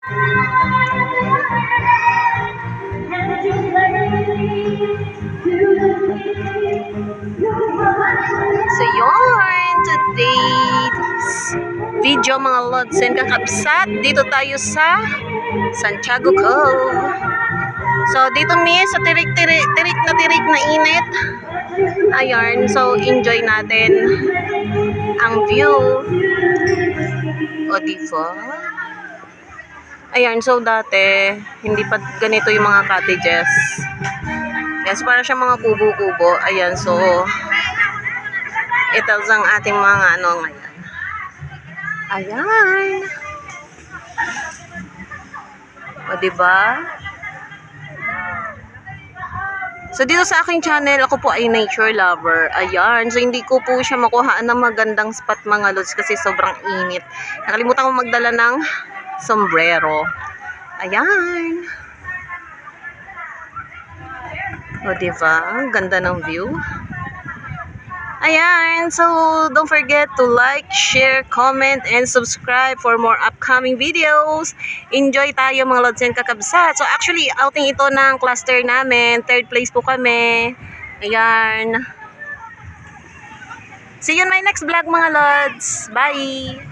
So yun, today's video mga lods and kakabsat, dito tayo sa Santiago Cove. So dito sa tirik na init. Ayan, so enjoy natin ang view. O diba? Ayan, so dati hindi pa ganito yung mga cottages. Yes, para siya mga kubo-kubo. Ayan, so ito ang ating mga ano ngayon. Ayan. O diba? So dito sa aking channel, ako po ay nature lover. Ayan. So hindi ko po siya makuhaan ng magandang spot mga lods kasi sobrang init. Nakalimutan ko magdala ng sombrero. Ayan. O diba? Ganda ng view. Ayan, so don't forget to like, share, comment, and subscribe for more upcoming videos. Enjoy tayo mga lods and kakabsat. So actually, outing ito ng cluster namin. 3rd place po kami. Ayan. See you in my next vlog mga lods. Bye!